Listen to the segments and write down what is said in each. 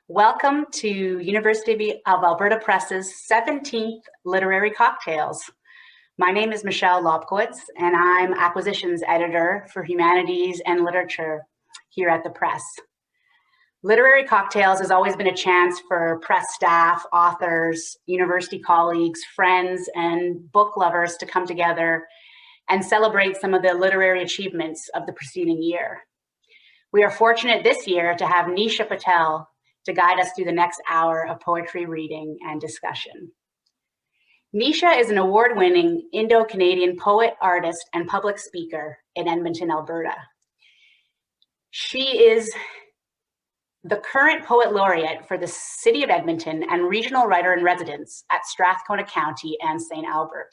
Welcome to University of Alberta Press's 17th Literary Cocktails. My name is Michelle Lobkowitz, and I'm Acquisitions Editor for Humanities and Literature here at the Press. Literary Cocktails has always been a chance for press staff, authors, university colleagues, friends, and book lovers to come together and celebrate some of the literary achievements of the preceding year. We are fortunate this year to have Nisha Patel to guide us through the next hour of poetry reading and discussion. Nisha is an award-winning Indo-Canadian poet, artist, and public speaker in Edmonton, Alberta. She is the current poet laureate for the City of Edmonton and regional writer-in-residence at Strathcona County and St. Albert.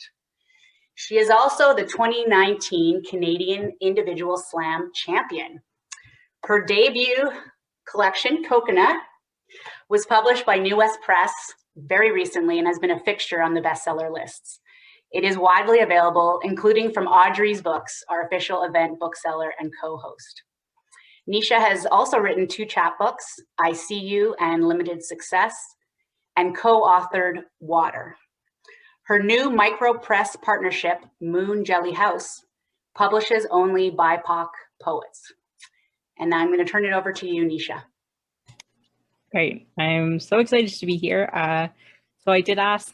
She is also the 2019 Canadian Individual Slam champion. Her debut collection, Coconut, was published by New West Press very recently and has been a fixture on the bestseller lists. It is widely available, including from Audrey's Books, our official event bookseller and co-host. Nisha has also written 2 chapbooks, I See You and Limited Success, and co-authored Water. Her new micro-press partnership, Moon Jelly House, publishes only BIPOC poets. And I'm going to turn it over to you, Nisha. Great. I'm so excited to be here. So I did ask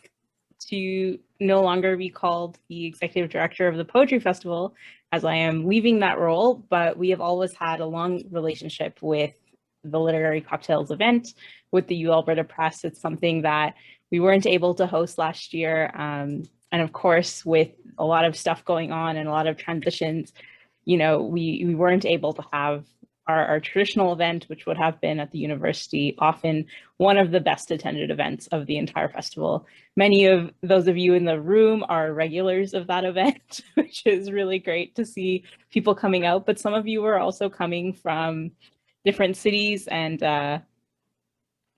to no longer be called the executive director of the Poetry Festival, as I am leaving that role, but we have always had a long relationship with the Literary Cocktails event with the U Alberta Press. It's something that we weren't able to host last year. And of course, with a lot of stuff going on and a lot of transitions, you know, we weren't able to have our traditional event, which would have been at the university, often one of the best attended events of the entire festival. Many of those of you in the room are regulars of that event, which is really great to see people coming out, but some of you are also coming from different cities and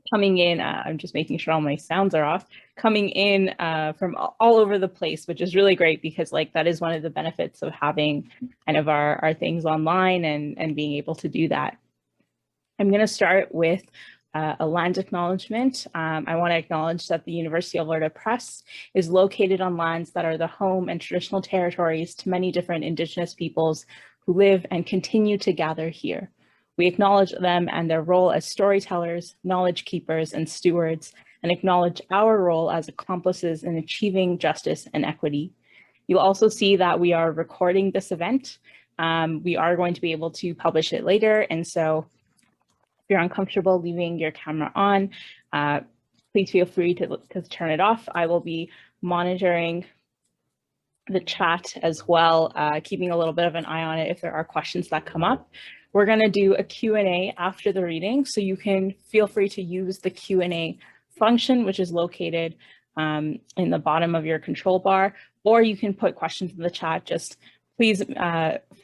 coming in, I'm just making sure all my sounds are off, coming in from all over the place, which is really great because like that is one of the benefits of having kind of our things online and being able to do that. I'm going to start with a land acknowledgement. I want to acknowledge that the University of Alberta Press is located on lands that are the home and traditional territories to many different Indigenous peoples who live and continue to gather here. We acknowledge them and their role as storytellers, knowledge keepers, and stewards, and acknowledge our role as accomplices in achieving justice and equity. You'll also see that we are recording this event. We are going to be able to publish it later, and so if you're uncomfortable leaving your camera on, please feel free to turn it off. I will be monitoring the chat as well, keeping a little bit of an eye on it if there are questions that come up. We're going to do a Q&A after the reading, so you can feel free to use the Q&A function, which is located in the bottom of your control bar, or you can put questions in the chat. Just please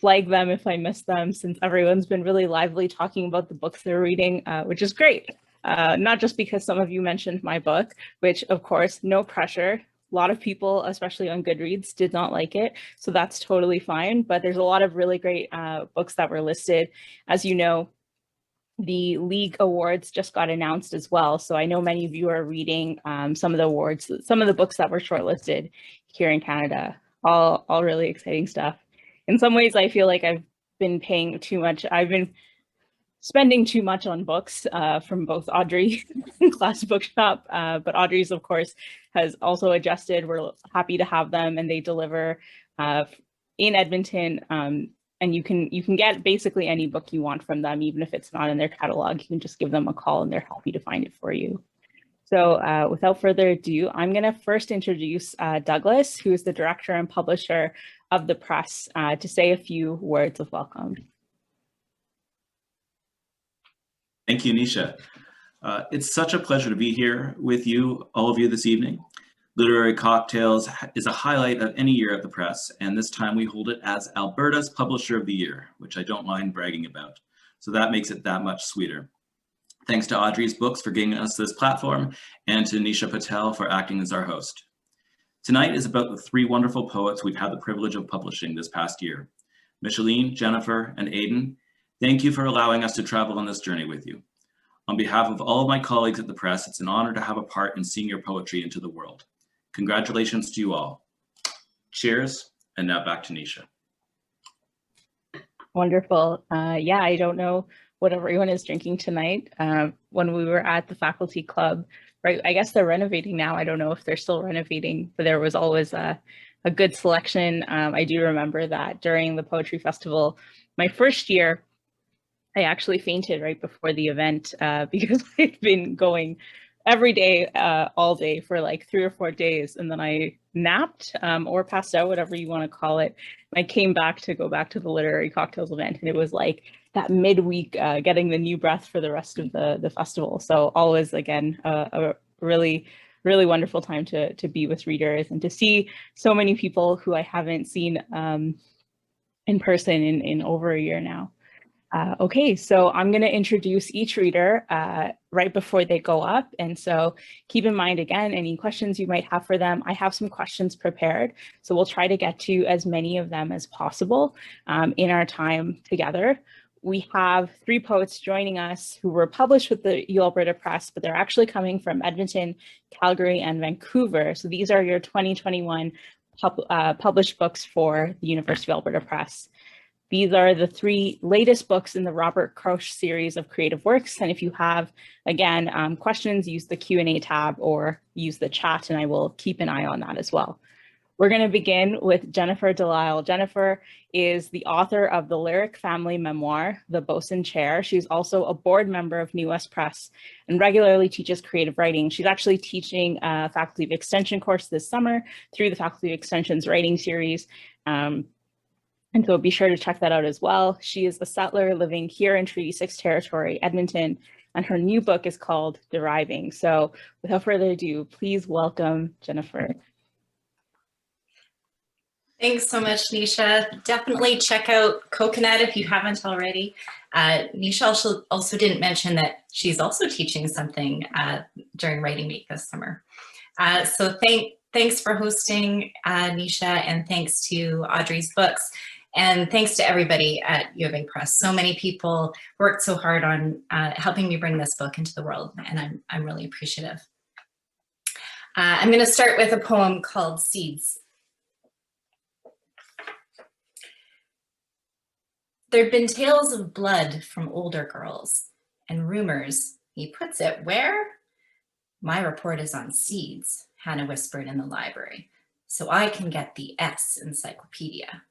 flag them if I miss them, since everyone's been really lively talking about the books they're reading, which is great. Not just because some of you mentioned my book, which of course, no pressure. A lot of people, especially on Goodreads, did not like it, so that's totally fine. But there's a lot of really great books that were listed. As you know, the League Awards just got announced as well. So I know many of you are reading some of the awards, some of the books that were shortlisted here in Canada. All really exciting stuff. In some ways, I feel like I've been paying too much. I've been spending too much on books from both Audrey and Class Bookshop, but Audrey's, of course, has also adjusted. We're happy to have them, and they deliver in Edmonton. And you can get basically any book you want from them, even if it's not in their catalog. You can just give them a call, and they're happy to find it for you. So without further ado, I'm going to first introduce Douglas, who is the director and publisher of the Press, to say a few words of welcome. Thank you, Nisha. It's such a pleasure to be here with you, all of you this evening. Literary Cocktails is a highlight of any year at the Press, and this time we hold it as Alberta's Publisher of the Year, which I don't mind bragging about. So that makes it that much sweeter. Thanks to Audrey's Books for giving us this platform, and to Nisha Patel for acting as our host. Tonight is about the 3 wonderful poets we've had the privilege of publishing this past year. Micheline, Jennifer, and Aidan, thank you for allowing us to travel on this journey with you. On behalf of all of my colleagues at the press, it's an honor to have a part in seeing your poetry into the world. Congratulations to you all. Cheers, and now back to Nisha. Wonderful. Yeah, I don't know what everyone is drinking tonight. When we were at the faculty club, right, I guess they're renovating now. I don't know if they're still renovating, but there was always a good selection. I do remember that during the poetry festival, my first year, I actually fainted right before the event because I'd been going every day, all day for like 3 or 4 days. And then I napped or passed out, whatever you want to call it. I came back to go back to the literary cocktails event. And it was like that midweek getting the new breath for the rest of the festival. So always, again, a really, really wonderful time to be with readers and to see so many people who I haven't seen in person in over a year now. Okay, so I'm going to introduce each reader right before they go up. And so keep in mind, again, any questions you might have for them. I have some questions prepared, so we'll try to get to as many of them as possible in our time together. We have 3 poets joining us who were published with the U Alberta Press, but they're actually coming from Edmonton, Calgary, and Vancouver. So these are your 2021 published books for the University of Alberta Press. These are the 3 latest books in the Robert Crouch series of creative works. And if you have, again, questions, use the Q&A tab or use the chat, and I will keep an eye on that as well. We're going to begin with Jennifer Delisle. Jennifer is the author of the lyric family memoir, The Bosun Chair. She's also a board member of New West Press and regularly teaches creative writing. She's actually teaching a Faculty of Extension course this summer through the Faculty of Extension's writing series. And so be sure to check that out as well. She is a settler living here in Treaty 6 territory, Edmonton, and her new book is called Deriving. So without further ado, please welcome Jennifer. Thanks so much, Nisha. Definitely check out Coconut if you haven't already. Nisha also didn't mention that she's also teaching something during Writing Week this summer. So thanks for hosting, Nisha, and thanks to Audrey's Books. And thanks to everybody at U of A Press. So many people worked so hard on helping me bring this book into the world, and I'm really appreciative. I'm going to start with a poem called Seeds. There'd been tales of blood from older girls, and rumors, he puts it where? My report is on seeds, Hannah whispered in the library, so I can get the S encyclopedia.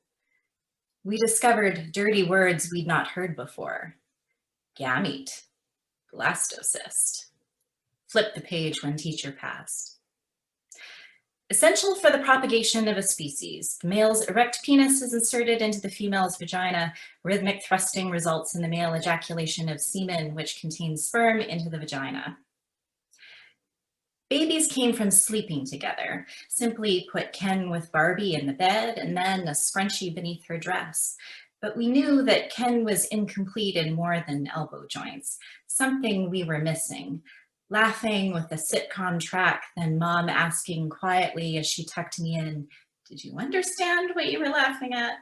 We discovered dirty words we'd not heard before. Gamete, blastocyst. Flip the page when teacher passed. Essential for the propagation of a species, the male's erect penis is inserted into the female's vagina. Rhythmic thrusting results in the male ejaculation of semen, which contains sperm, into the vagina. Babies came from sleeping together. Simply put Ken with Barbie in the bed and then a scrunchie beneath her dress. But we knew that Ken was incomplete in more than elbow joints, something we were missing. Laughing with a sitcom track, then mom asking quietly as she tucked me in, "Did you understand what you were laughing at?"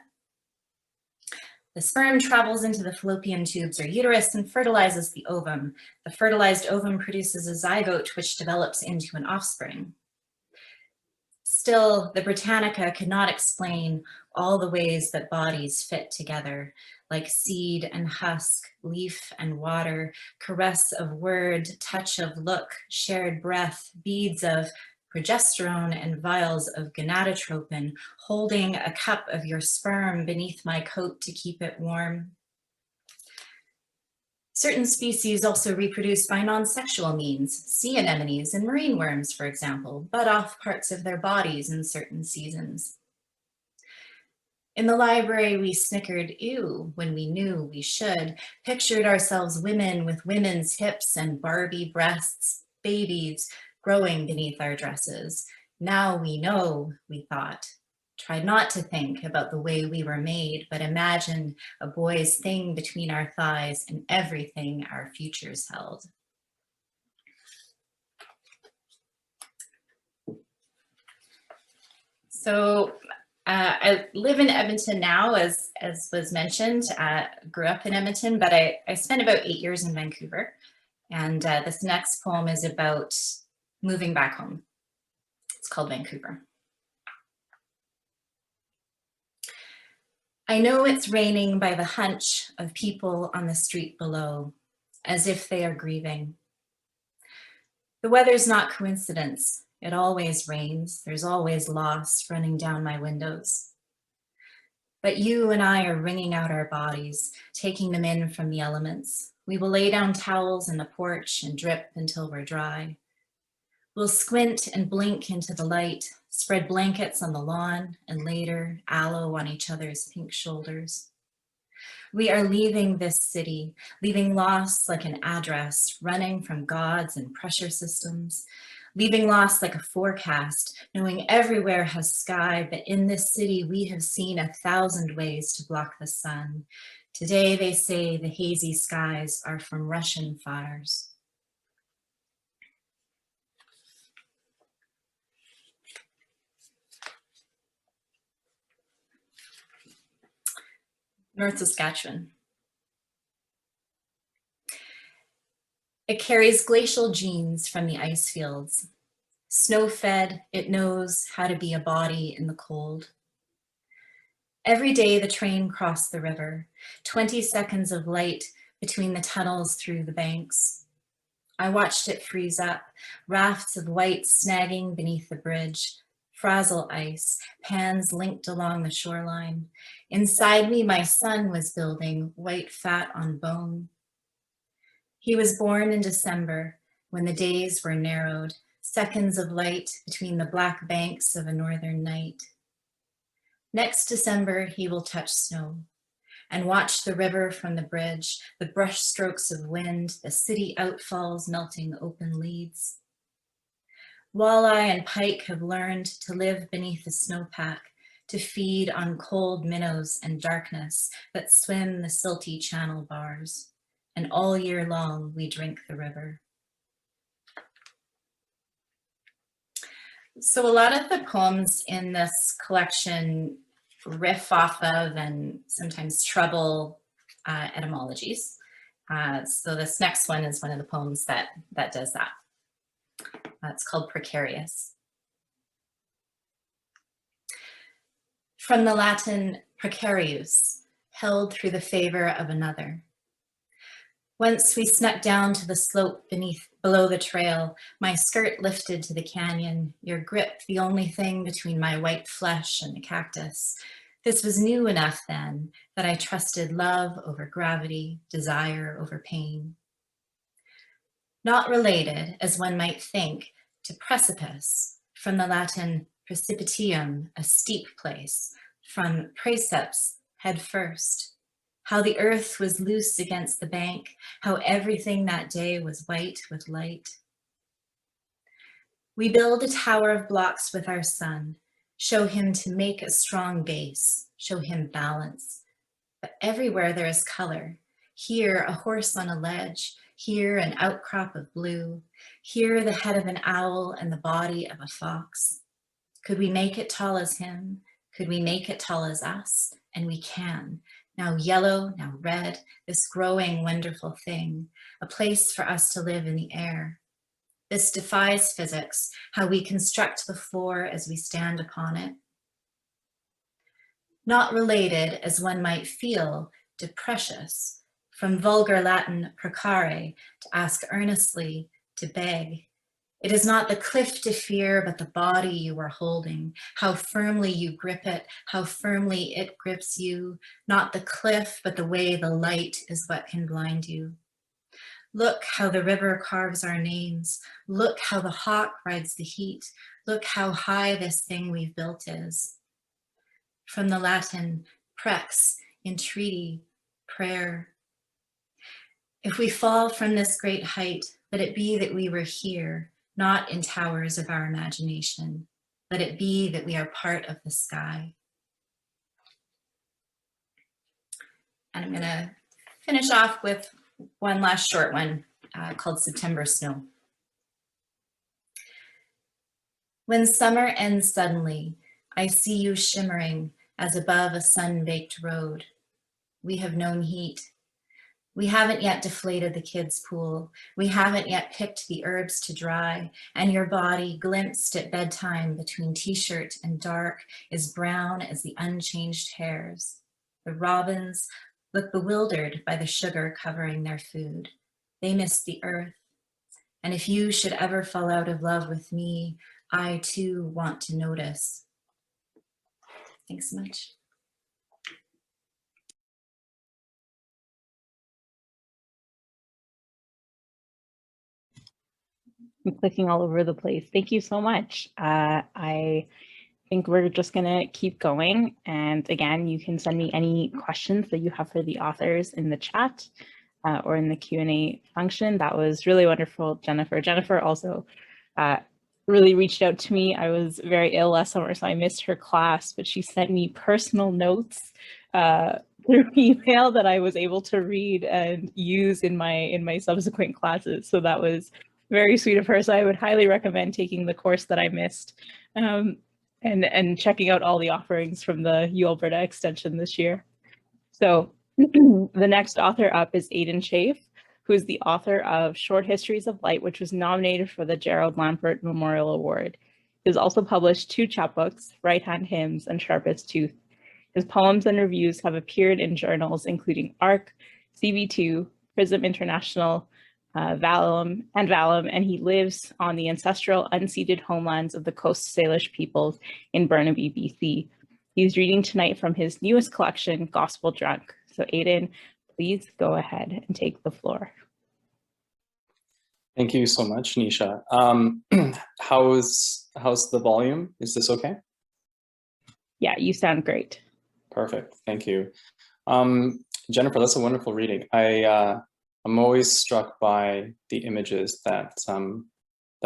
The sperm travels into the fallopian tubes or uterus and fertilizes the ovum. The fertilized ovum produces a zygote which develops into an offspring. Still, the Britannica could not explain all the ways that bodies fit together, like seed and husk, leaf and water, caress of word, touch of look, shared breath, beads of progesterone and vials of gonadotropin, holding a cup of your sperm beneath my coat to keep it warm. Certain species also reproduce by non-sexual means, sea anemones and marine worms, for example, bud off parts of their bodies in certain seasons. In the library, we snickered, ew, when we knew we should, pictured ourselves women with women's hips and Barbie breasts, babies growing beneath our dresses. Now we know, we thought. Tried not to think about the way we were made, but imagined a boy's thing between our thighs and everything our futures held. So I live in Edmonton now, as was mentioned. Grew up in Edmonton, but I spent about 8 years in Vancouver. And this next poem is about moving back home. It's called Vancouver. I know it's raining by the hunch of people on the street below, as if they are grieving. The weather's not coincidence. It always rains. There's always loss running down my windows. But you and I are wringing out our bodies, taking them in from the elements. We will lay down towels in the porch and drip until we're dry. We'll squint and blink into the light, spread blankets on the lawn, and later aloe on each other's pink shoulders. We are leaving this city, leaving loss like an address, running from gods and pressure systems, leaving loss like a forecast, knowing everywhere has sky, but in this city we have seen 1,000 ways to block the sun. Today they say the hazy skies are from Russian fires. North Saskatchewan. It carries glacial genes from the ice fields. Snow-fed, it knows how to be a body in the cold. Every day the train crossed the river, 20 seconds of light between the tunnels through the banks. I watched it freeze up, rafts of white snagging beneath the bridge, frazzle ice, pans linked along the shoreline. Inside me, my son was building, white fat on bone. He was born in December, when the days were narrowed, seconds of light between the black banks of a northern night. Next December, he will touch snow and watch the river from the bridge, the brush strokes of wind, the city outfalls melting open leads. Walleye and pike have learned to live beneath the snowpack, to feed on cold minnows and darkness that swim the silty channel bars. And all year long, we drink the river. So a lot of the poems in this collection riff off of and sometimes trouble etymologies. So this next one is one of the poems that does that. It's called Precarious. From the Latin precarius, held through the favor of another. Once we snuck down to the slope below the trail, my skirt lifted to the canyon, your grip the only thing between my white flesh and the cactus. This was new enough then that I trusted love over gravity, desire over pain. Not related, as one might think, to precipice, from the Latin precipitium, a steep place, from precepts, head first. How the earth was loose against the bank, how everything that day was white with light. We build a tower of blocks with our son, show him to make a strong base, show him balance. But everywhere there is color. Here, a horse on a ledge, here an outcrop of blue, here the head of an owl and the body of a fox. Could we make it tall as him? Could we make it tall as us? And we can. Now yellow, now red, this growing wonderful thing, a place for us to live in the air. This defies physics, how we construct the floor as we stand upon it. Not related, as one might feel, to precious, from vulgar Latin precare, to ask earnestly, to beg. It is not the cliff to fear, but the body you are holding, how firmly you grip it, how firmly it grips you. Not the cliff, but the way the light is what can blind you. Look how the river carves our names. Look how the hawk rides the heat. Look how high this thing we've built is. From the Latin prex, entreaty, prayer. If we fall from this great height, let it be that we were here, not in towers of our imagination. Let it be that we are part of the sky. And I'm gonna finish off with one last short one called September Snow. When summer ends suddenly, I see you shimmering as above a sun-baked road. We have known heat. We haven't yet deflated the kids' pool. We haven't yet picked the herbs to dry, and your body, glimpsed at bedtime between t-shirt and dark, is brown as the unchanged hairs. The robins look bewildered by the sugar covering their food. They miss the earth. And if you should ever fall out of love with me, I too want to notice. Thanks so much. I'm clicking all over the place. Thank you so much. I think we're just gonna keep going. And again, you can send me any questions that you have for the authors in the chat or in the Q&A function. That was really wonderful, Jennifer. Jennifer also really reached out to me. I was very ill last summer, so I missed her class, but she sent me personal notes through email that I was able to read and use in my subsequent classes. So that was very sweet of her. So I would highly recommend taking the course that I missed and checking out all the offerings from the U Alberta extension this year. So the next author up is Aidan Chafe, who is the author of Short Histories of Light, which was nominated for the Gerald Lampert Memorial Award. He has also published 2 chapbooks, Right Hand Hymns and Sharpest Tooth. His poems and reviews have appeared in journals including ARC, CB2, Prism International, Vallum, and he lives on the ancestral unceded homelands of the Coast Salish peoples in Burnaby, BC. He's reading tonight from his newest collection, Gospel Drunk. So Aidan, please go ahead and take the floor. Thank you so much, Nisha. How's the volume? Is this okay? Yeah, you sound great. Perfect, thank you. Jennifer, that's a wonderful reading. I'm always struck by the images that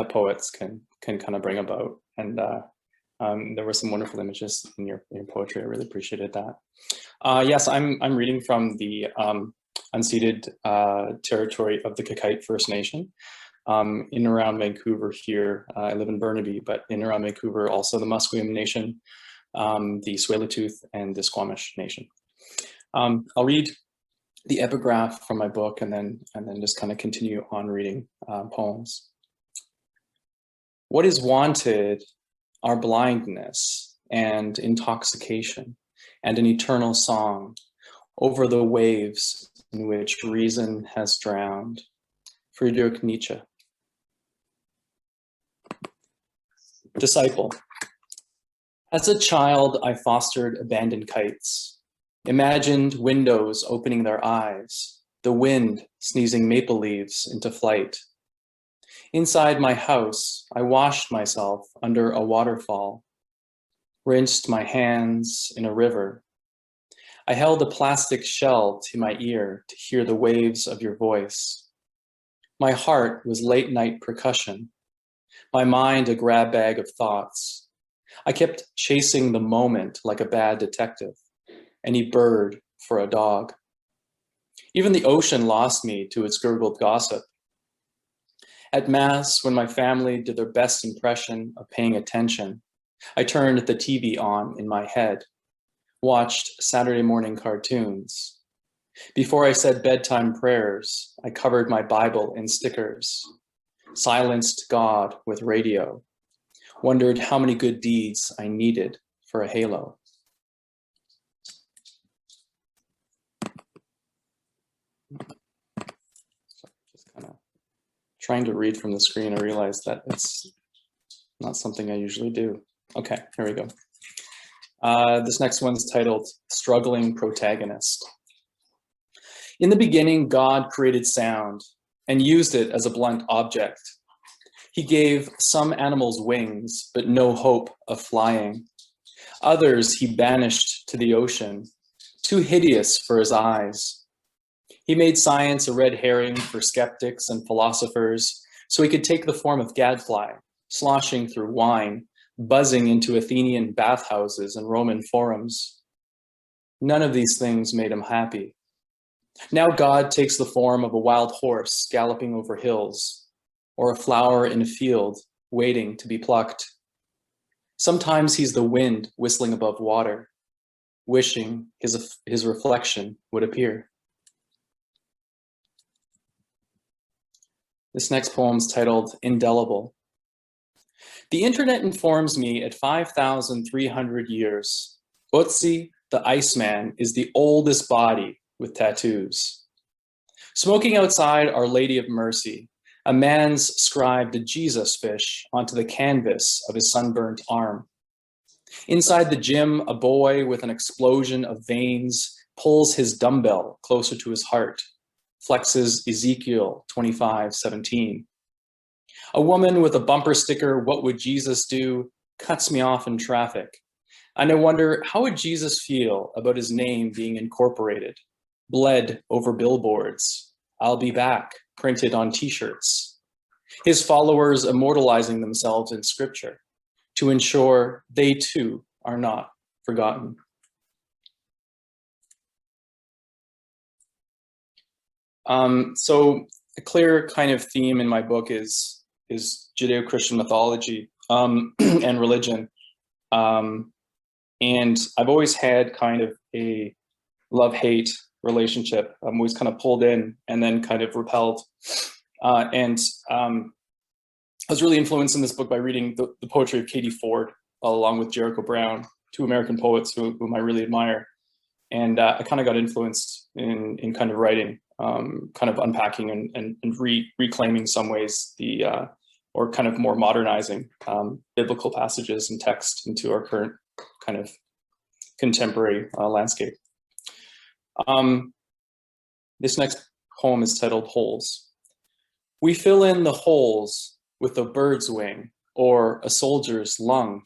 poets can kind of bring about, and there were some wonderful images in your poetry. I really appreciated that. Yes, I'm reading from the unceded territory of the Kakite First Nation in and around Vancouver here. I live in Burnaby, but in and around Vancouver, also the Musqueam Nation, the Tsleil-Waututh, and the Squamish Nation. I'll read the epigraph from my book and then just kind of continue on reading poems. What is wanted are blindness and intoxication and an eternal song over the waves in which reason has drowned. Friedrich Nietzsche. Disciple. As a child, I fostered abandoned kites, imagined windows opening their eyes, the wind sneezing maple leaves into flight. Inside my house, I washed myself under a waterfall, rinsed my hands in a river. I held a plastic shell to my ear to hear the waves of your voice. My heart was late night percussion, my mind a grab bag of thoughts. I kept chasing the moment like a bad detective, any bird for a dog. Even the ocean lost me to its gurgled gossip. At Mass, when my family did their best impression of paying attention, I turned the TV on in my head, watched Saturday morning cartoons. Before I said bedtime prayers, I covered my Bible in stickers, silenced God with radio, wondered how many good deeds I needed for a halo. Just kind of trying to read from the screen, I realized that it's not something I usually do. Okay, here we go. This next one's titled Struggling Protagonist. In the beginning, God created sound and used it as a blunt object. He gave some animals wings, but no hope of flying. Others he banished to the ocean, too hideous for his eyes. He made science a red herring for skeptics and philosophers, so he could take the form of gadfly, sloshing through wine, buzzing into Athenian bathhouses and Roman forums. None of these things made him happy. Now God takes the form of a wild horse galloping over hills, or a flower in a field waiting to be plucked. Sometimes he's the wind whistling above water, wishing his reflection would appear. This next poem is titled Indelible. The internet informs me at 5,300 years, Otzi, the Iceman, is the oldest body with tattoos. Smoking outside Our Lady of Mercy, a man's scribed a Jesus fish onto the canvas of his sunburnt arm. Inside the gym, a boy with an explosion of veins pulls his dumbbell closer to his heart, flexes Ezekiel 25:17. A woman with a bumper sticker, "What would Jesus do?" cuts me off in traffic. And I wonder, how would Jesus feel about his name being incorporated, bled over billboards, "I'll be back," printed on t-shirts, his followers immortalizing themselves in scripture to ensure they too are not forgotten. So a clear kind of theme in my book is Judeo-Christian mythology and religion. And I've always had kind of a love-hate relationship. I'm always kind of pulled in and then kind of repelled. I was really influenced in this book by reading the poetry of Katie Ford, along with Jericho Brown, two American poets whom I really admire. And I kind of got influenced in kind of writing, kind of unpacking and reclaiming some ways or kind of more modernizing biblical passages and text into our current kind of contemporary landscape. This next poem is titled Holes. We fill in the holes with a bird's wing or a soldier's lung,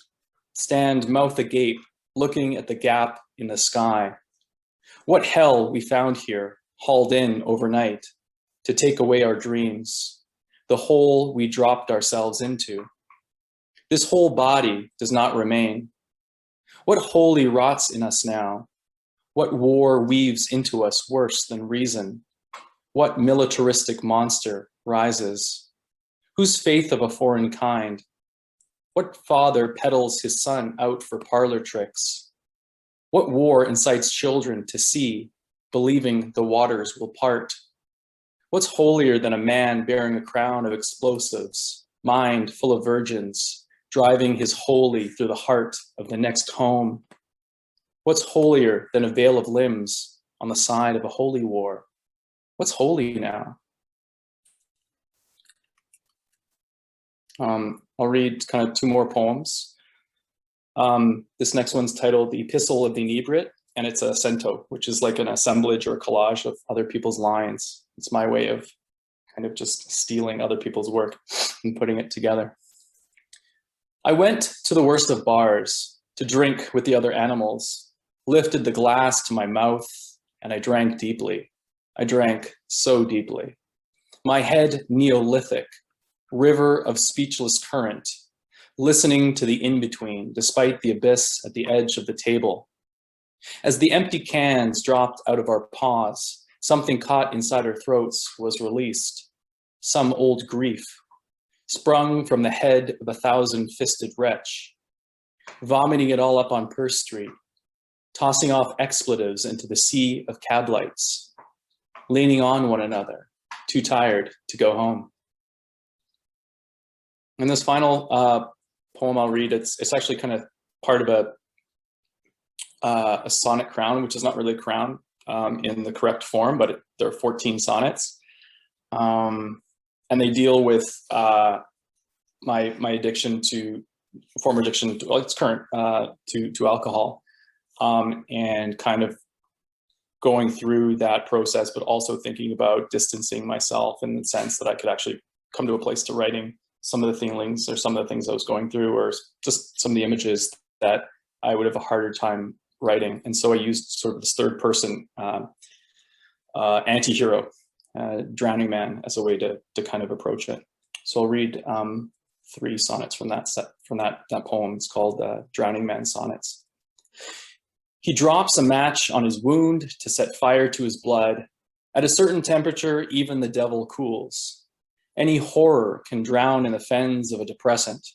stand mouth agape, looking at the gap in the sky. What hell we found here, hauled in overnight, to take away our dreams, the hole we dropped ourselves into. This whole body does not remain. What holy rots in us now? What war weaves into us worse than reason? What militaristic monster rises? Whose faith of a foreign kind? What father peddles his son out for parlor tricks? What war incites children to sea, believing the waters will part? What's holier than a man bearing a crown of explosives, mind full of virgins, driving his holy through the heart of the next home? What's holier than a veil of limbs on the side of a holy war? What's holy now? I'll read kind of two more poems. This next one's titled The Epistle of the Inebriate, and it's a cento, which is like an assemblage or collage of other people's lines. It's my way of kind of just stealing other people's work and putting it together. I went to the worst of bars to drink with the other animals, lifted the glass to my mouth, and I drank deeply. I drank so deeply. My head Neolithic, river of speechless current, listening to the in-between despite the abyss at the edge of the table. As the empty cans dropped out of our paws, something caught inside our throats was released. Some old grief, sprung from the head of a thousand-fisted wretch, vomiting it all up on Purse Street, tossing off expletives into the sea of cab lights, leaning on one another, too tired to go home. And this final poem I'll read, it's actually kind of part of a sonnet crown, which is not really a crown in the correct form, but there are 14 sonnets. And they deal with my addiction to, former addiction, well, it's current, to alcohol, and kind of going through that process, but also thinking about distancing myself in the sense that I could actually come to a place to writing some of the feelings or some of the things I was going through, or just some of the images that I would have a harder time writing. And so I used sort of this third person anti-hero, drowning man, as a way to kind of approach it. So I'll read 3 sonnets from that poem. It's called Drowning Man Sonnets. He drops a match on his wound to set fire to his blood. At a certain temperature, even the devil cools. Any horror can drown in the fens of a depressant.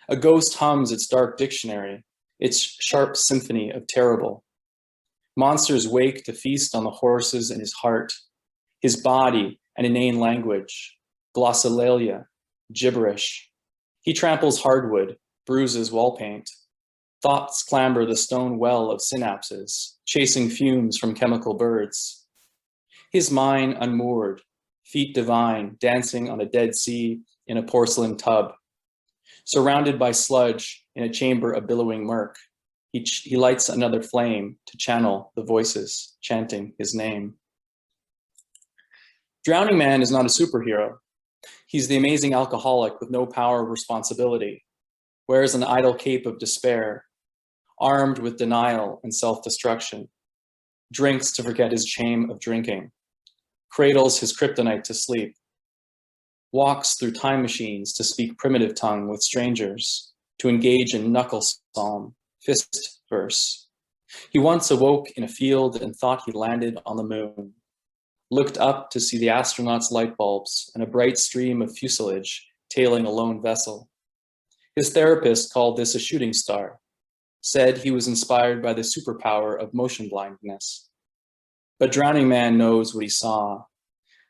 A ghost hums its dark dictionary, its sharp symphony of terrible. Monsters wake to feast on the horses in his heart, his body, an inane language, glossolalia, gibberish. He tramples hardwood, bruises wall paint. Thoughts clamber the stone well of synapses, chasing fumes from chemical birds. His mind unmoored, feet divine, dancing on a dead sea in a porcelain tub. Surrounded by sludge in a chamber of billowing murk, he lights another flame to channel the voices chanting his name. Drowning Man is not a superhero. He's the amazing alcoholic with no power of responsibility, wears an idle cape of despair, armed with denial and self-destruction, drinks to forget his shame of drinking, cradles his kryptonite to sleep, walks through time machines to speak primitive tongue with strangers, to engage in knuckle psalm, fist verse. He once awoke in a field and thought he landed on the moon, looked up to see the astronauts' light bulbs and a bright stream of fuselage tailing a lone vessel. His therapist called this a shooting star, said he was inspired by the superpower of motion blindness. But Drowning Man knows what he saw,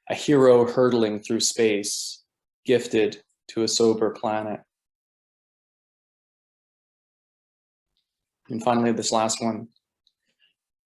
a hero hurtling through space, gifted to a sober planet. And finally, this last one.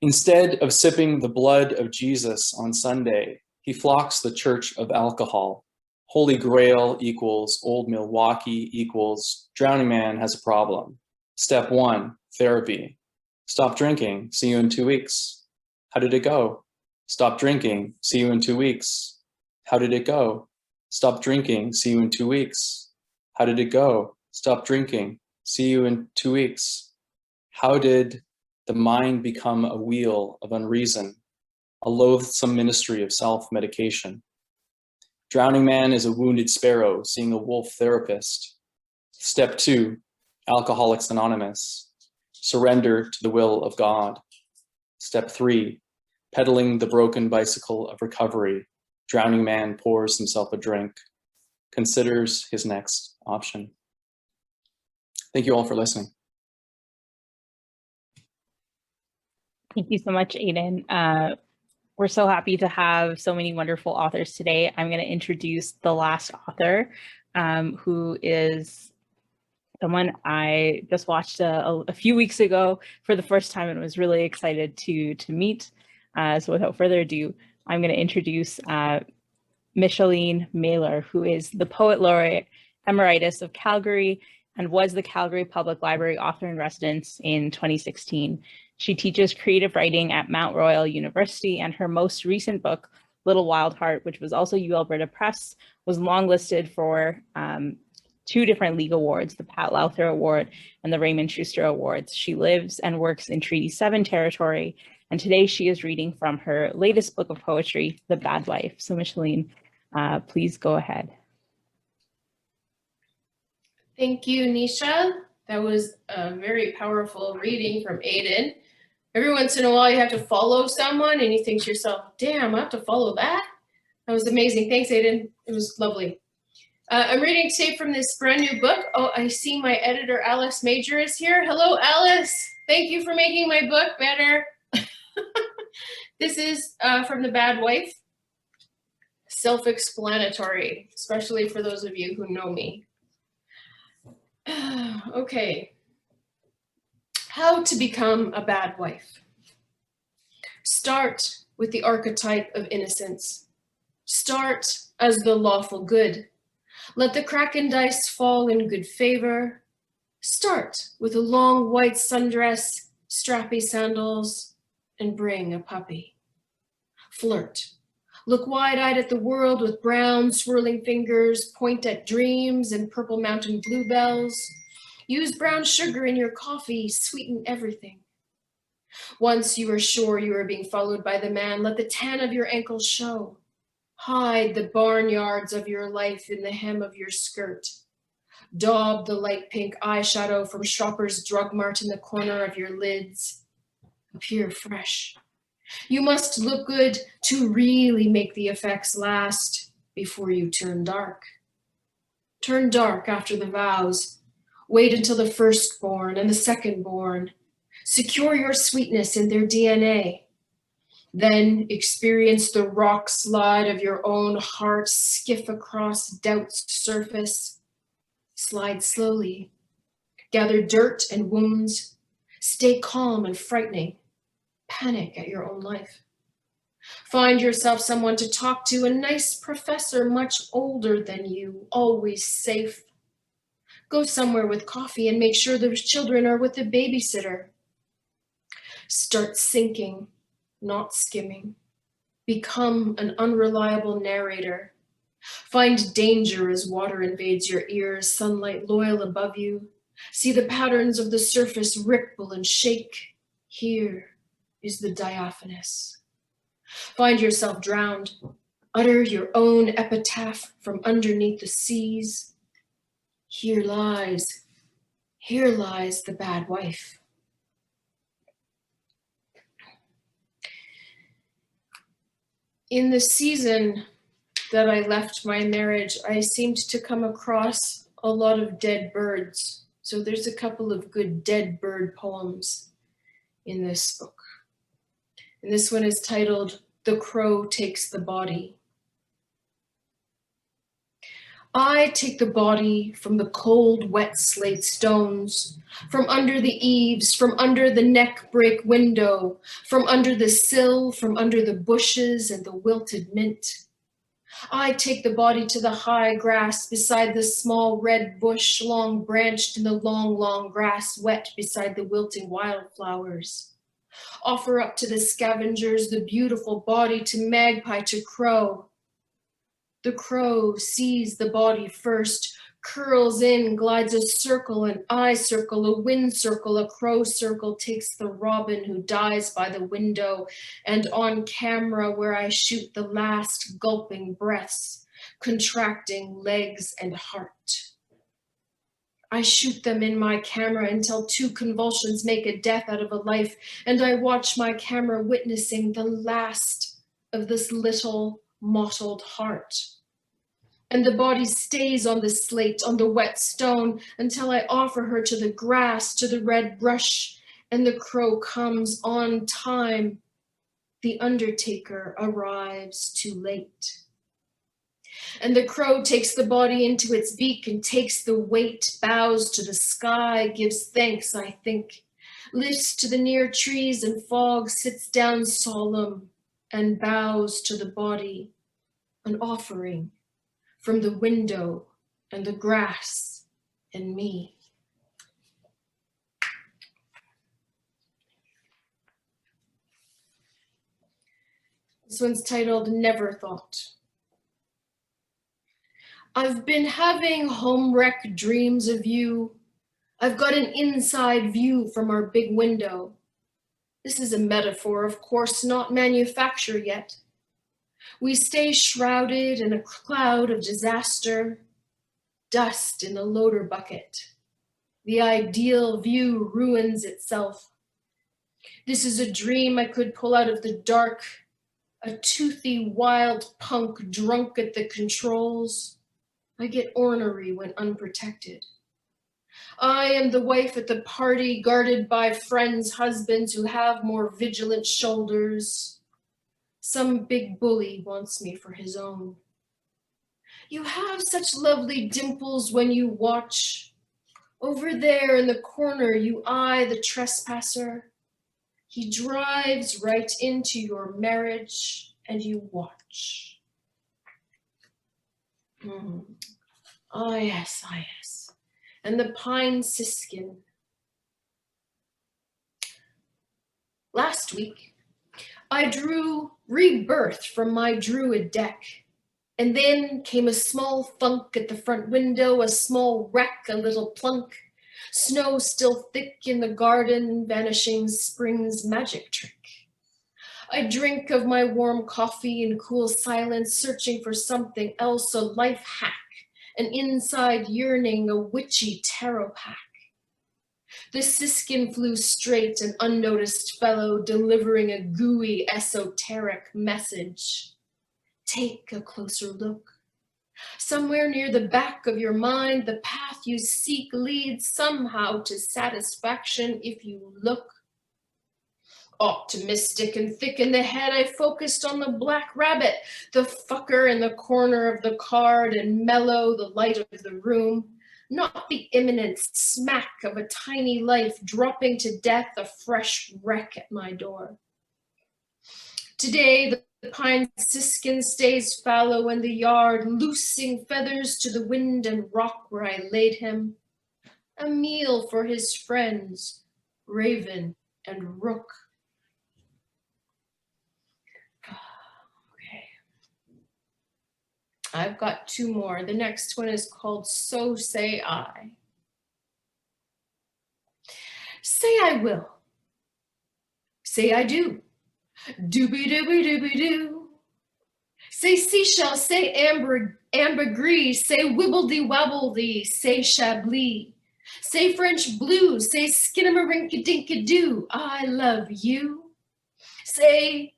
Instead of sipping the blood of Jesus on Sunday, he flocks the church of alcohol. Holy Grail equals Old Milwaukee equals Drowning Man has a problem. Step 1, therapy. Stop drinking, see you in 2 weeks. How did it go? Stop drinking, see you in 2 weeks. How did it go? Stop drinking, see you in 2 weeks. How did it go? Stop drinking, see you in 2 weeks. How did the mind become a wheel of unreason, a loathsome ministry of self-medication? Drowning Man is a wounded sparrow seeing a wolf therapist. Step 2, Alcoholics Anonymous. Surrender to the will of God. Step 3, pedaling the broken bicycle of recovery. Drowning Man pours himself a drink, considers his next option. Thank you all for listening. Thank you so much, Aidan. We're so happy to have so many wonderful authors today. I'm going to introduce the last author, who is someone I just watched a few weeks ago for the first time and was really excited to meet. So without further ado, I'm going to introduce Micheline Maylor, who is the Poet Laureate Emeritus of Calgary and was the Calgary Public Library Author in Residence in 2016. She teaches creative writing at Mount Royal University, and her most recent book, Little Wild Heart, which was also UAlberta Press, was longlisted for 2 different league awards, the Pat Lowther Award and the Raymond Schuster Awards. She lives and works in Treaty 7 territory, and today she is reading from her latest book of poetry, The Bad Wife. So Micheline, please go ahead. Thank you, Nisha. That was a very powerful reading from Aidan. Every once in a while you have to follow someone and you think to yourself, damn, I have to follow that? That was amazing. Thanks, Aidan. It was lovely. I'm reading today from this brand new book. Oh, I see my editor, Alice Major, is here. Hello, Alice. Thank you for making my book better. This is from The Bad Wife. Self-explanatory, especially for those of you who know me. Okay. How to become a bad wife. Start with the archetype of innocence. Start as the lawful good. Let the kraken dice fall in good favor. Start with a long white sundress, strappy sandals, and bring a puppy. Flirt. Look wide-eyed at the world with brown swirling fingers, point at dreams and purple mountain bluebells. Use brown sugar in your coffee, sweeten everything. Once you are sure you are being followed by the man, let the tan of your ankles show. Hide the barnyards of your life in the hem of your skirt. Daub the light pink eyeshadow from Shopper's Drug Mart in the corner of your lids. Appear fresh. You must look good to really make the effects last before you turn dark. Turn dark after the vows. Wait until the firstborn and the secondborn. Secure your sweetness in their DNA. Then experience the rock slide of your own heart skiff across doubt's surface. Slide slowly. Gather dirt and wounds. Stay calm and frightening. Panic at your own life. Find yourself someone to talk to, a nice professor much older than you, always safe. Go somewhere with coffee and make sure those children are with a babysitter. Start sinking, not skimming. Become an unreliable narrator. Find danger as water invades your ears, sunlight loyal above you. See the patterns of the surface ripple and shake. Here is the diaphanous. Find yourself drowned. Utter your own epitaph from underneath the seas. Here lies the bad wife. In the season that I left my marriage, I seemed to come across a lot of dead birds. So there's a couple of good dead bird poems in this book. And this one is titled, The Crow Takes the Body. I take the body from the cold, wet slate stones, from under the eaves, from under the neck break window, from under the sill, from under the bushes and the wilted mint. I take the body to the high grass beside the small red bush, long branched in the long, long grass, wet beside the wilting wildflowers. Offer up to the scavengers the beautiful body, to magpie, to crow. The crow sees the body first, curls in, glides a circle, an eye circle, a wind circle, a crow circle, takes the robin who dies by the window, and on camera where I shoot the last gulping breaths, contracting legs and heart. I shoot them in my camera until 2 convulsions make a death out of a life, and I watch my camera witnessing the last of this little mottled heart. And the body stays on the slate, on the wet stone, until I offer her to the grass, to the red brush, and the crow comes on time. The undertaker arrives too late. And the crow takes the body into its beak and takes the weight, bows to the sky, gives thanks, I think, lifts to the near trees and fog, sits down solemn and bows to the body, an offering from the window and the grass and me. This one's titled Never Thought. I've been having home wreck dreams of you. I've got an inside view from our big window. This is a metaphor, of course, not manufacture yet. We stay shrouded in a cloud of disaster, dust in the loader bucket. The ideal view ruins itself. This is a dream I could pull out of the dark, a toothy wild punk drunk at the controls. I get ornery when unprotected. I am the wife at the party, guarded by friends' husbands who have more vigilant shoulders. Some big bully wants me for his own. You have such lovely dimples when you watch. Over there in the corner, you eye the trespasser. He drives right into your marriage and you watch. Ah, yes, ah, yes. And the pine siskin. Last week, I drew rebirth from my druid deck. And then came a small thunk at the front window, a small wreck, a little plunk. Snow still thick in the garden, vanishing spring's magic trick. I drink of my warm coffee in cool silence, searching for something else, a life hack, an inside yearning, a witchy tarot pack. The siskin flew straight, an unnoticed fellow, delivering a gooey, esoteric message. Take a closer look. Somewhere near the back of your mind, the path you seek leads somehow to satisfaction if you look. Optimistic and thick in the head, I focused on the black rabbit, the fucker in the corner of the card, and mellow the light of the room. Not the imminent smack of a tiny life dropping to death, a fresh wreck at my door. Today, the pine siskin stays fallow in the yard, loosing feathers to the wind and rock where I laid him. A meal for his friends, raven and rook. Okay. I've got two more. The next one is called So Say I. Say I will. Say I do. Doobie doobie doobie doo. Say seashell, say ambergris, say wibbledy wobbledy, say chablis. Say French blues, say skinnamarink-a-dink-a-doo, I love you. Say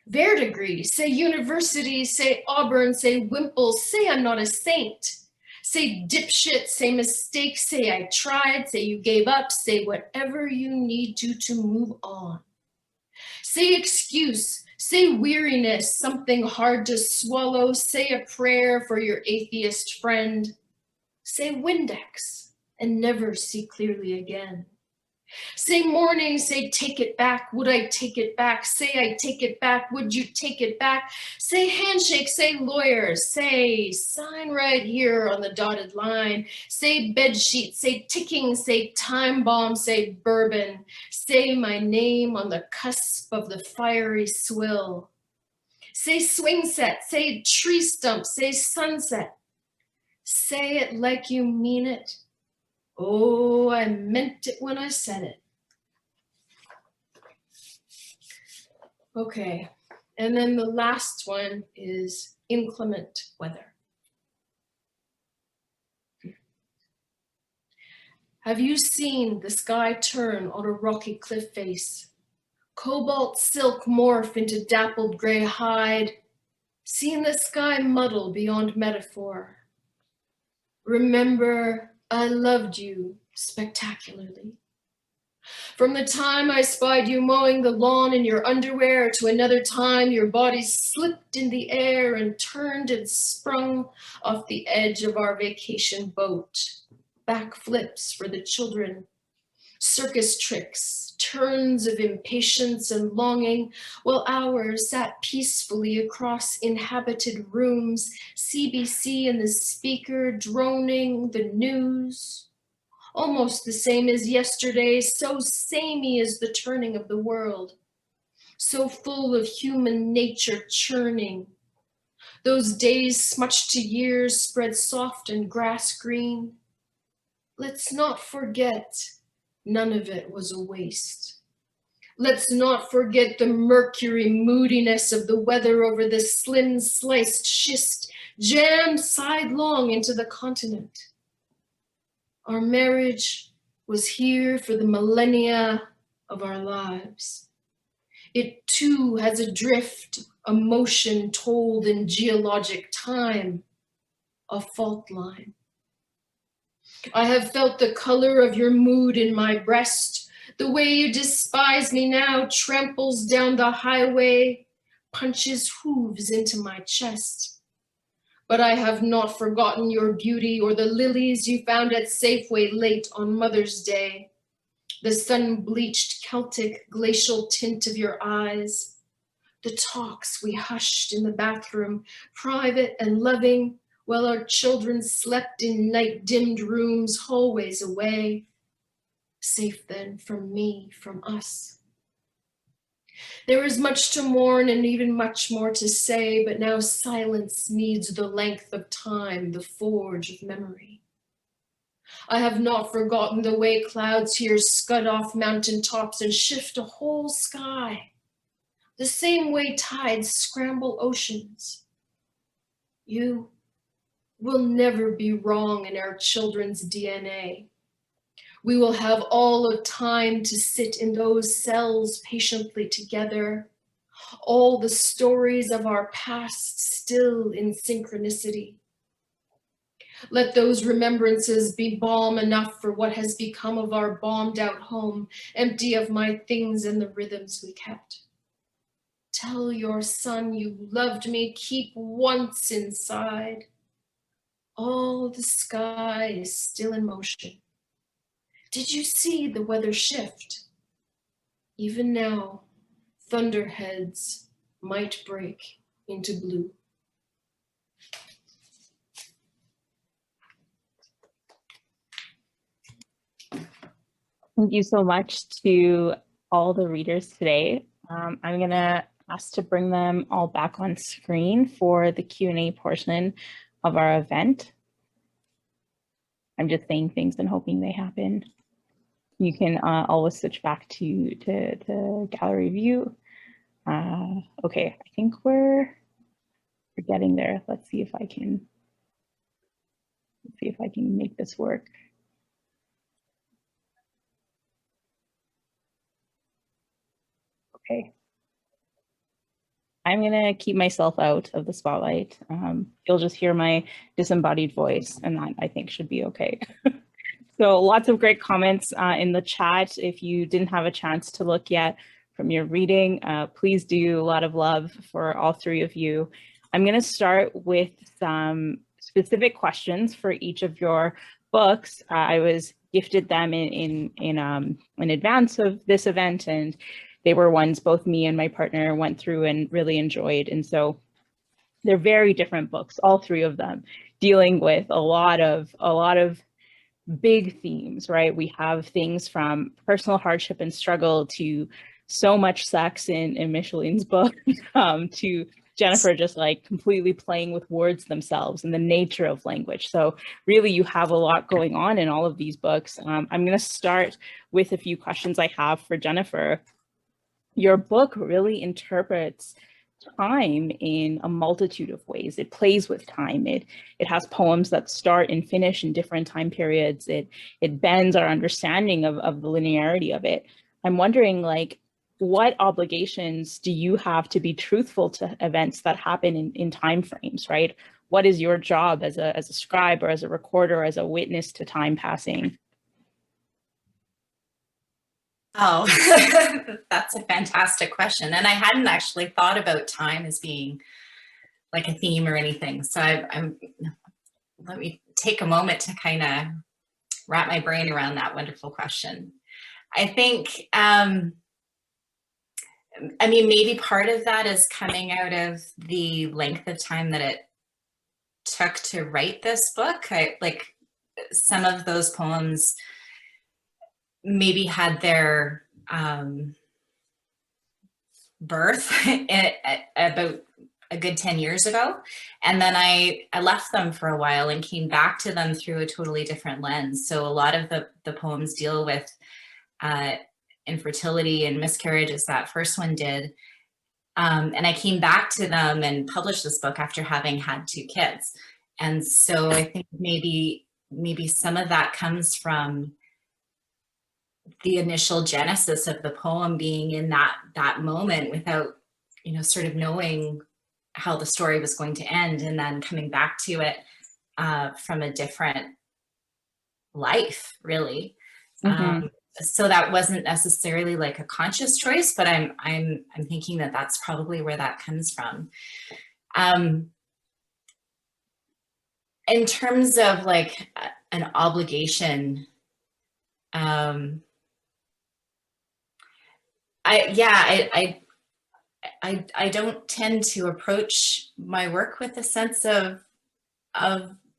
verdigris, say university, say Auburn, say Wimple, say I'm not a saint. Say dipshit, say mistake, say I tried, say you gave up, say whatever you need to move on. Say excuse, say weariness, something hard to swallow, say a prayer for your atheist friend. Say Windex and never see clearly again. Say morning, say take it back, would I take it back? Say I take it back, would you take it back? Say handshake, say lawyer, say sign right here on the dotted line. Say bedsheet, say ticking, say time bomb, say bourbon. Say my name on the cusp of the fiery swill. Say swing set, say tree stump, say sunset. Say it like you mean it. Oh, I meant it when I said it. Okay, and then the last one is inclement weather. Have you seen the sky turn on a rocky cliff face? Cobalt silk morph into dappled gray hide. Seen the sky muddle beyond metaphor. Remember, I loved you spectacularly. From the time I spied you mowing the lawn in your underwear to another time your body slipped in the air and turned and sprung off the edge of our vacation boat. Backflips for the children, circus tricks, turns of impatience and longing, while ours sat peacefully across inhabited rooms, CBC in the speaker droning the news. Almost the same as yesterday, so samey as the turning of the world, so full of human nature churning. Those days smutched to years spread soft and grass green. Let's not forget, none of it was a waste. Let's not forget the mercury moodiness of the weather over the slim sliced schist jammed sidelong into the continent. Our marriage was here for the millennia of our lives. It too has a drift, a motion told in geologic time, a fault line. I have felt the color of your mood in my breast. The way you despise me now tramples down the highway, punches hooves into my chest. But I have not forgotten your beauty or the lilies you found at Safeway late on Mother's Day. The sun-bleached Celtic glacial tint of your eyes. The talks we hushed in the bathroom, private and loving, while our children slept in night-dimmed rooms hallways away. Safe then from me, from us. There is much to mourn and even much more to say, but now silence needs the length of time, the forge of memory. I have not forgotten the way clouds here scud off mountaintops and shift a whole sky, the same way tides scramble oceans. You will never be wrong in our children's DNA. We will have all of time to sit in those cells patiently together, all the stories of our past still in synchronicity. Let those remembrances be balm enough for what has become of our bombed out home, empty of my things and the rhythms we kept. Tell your son you loved me, keep once inside. All the sky is still in motion. Did you see the weather shift? Even now, thunderheads might break into blue. Thank you so much to all the readers today. I'm going to ask to bring them all back on screen for the Q&A portion of our event. I'm just saying things and hoping they happen. You can always switch back to gallery view. Okay, I think we're getting there. Let's see if I can make this work. Okay. I'm gonna keep myself out of the spotlight. You'll just hear my disembodied voice, and that I think should be okay. So lots of great comments in the chat. If you didn't have a chance to look yet from your reading, please do. A lot of love for all three of you. I'm gonna start with some specific questions for each of your books. I was gifted them in advance of this event, and they were ones both me and my partner went through and really enjoyed. And so they're very different books, all three of them, dealing with a lot of big themes, right? We have things from personal hardship and struggle to so much sex in Micheline's book, to Jennifer just like completely playing with words themselves and the nature of language. So really you have a lot going on in all of these books. I'm going to start with a few questions I have for Jennifer. Your book really interprets time in a multitude of ways. It plays with time. It has poems that start and finish in different time periods. It bends our understanding of the linearity of it. I'm wondering, like, what obligations do you have to be truthful to events that happen in time frames, right? What is your job as a scribe or as a recorder or as a witness to time passing? Oh, that's a fantastic question. And I hadn't actually thought about time as being like a theme or anything. So let me take a moment to kind of wrap my brain around that wonderful question. I think, I mean, maybe part of that is coming out of the length of time that it took to write this book. Like some of those poems maybe had their birth about a good 10 years ago. And then I left them for a while and came back to them through a totally different lens. So a lot of the poems deal with infertility and miscarriage, as that first one did. And I came back to them and published this book after having had 2 kids. And so I think maybe some of that comes from the initial genesis of the poem being in that moment without, you know, sort of knowing how the story was going to end, and then coming back to it from a different life, really. Mm-hmm. So that wasn't necessarily like a conscious choice, but I'm thinking that that's probably where that comes from. In terms of like an obligation, I don't tend to approach my work with a sense of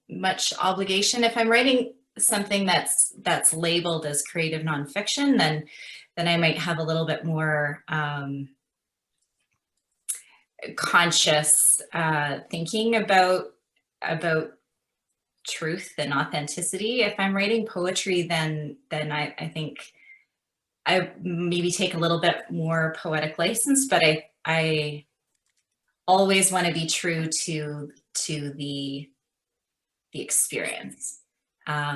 much obligation. If I'm writing something that's labeled as creative nonfiction, then I might have a little bit more conscious thinking about truth and authenticity. If I'm writing poetry, then I think I maybe take a little bit more poetic license, but I always want to be true to the experience. I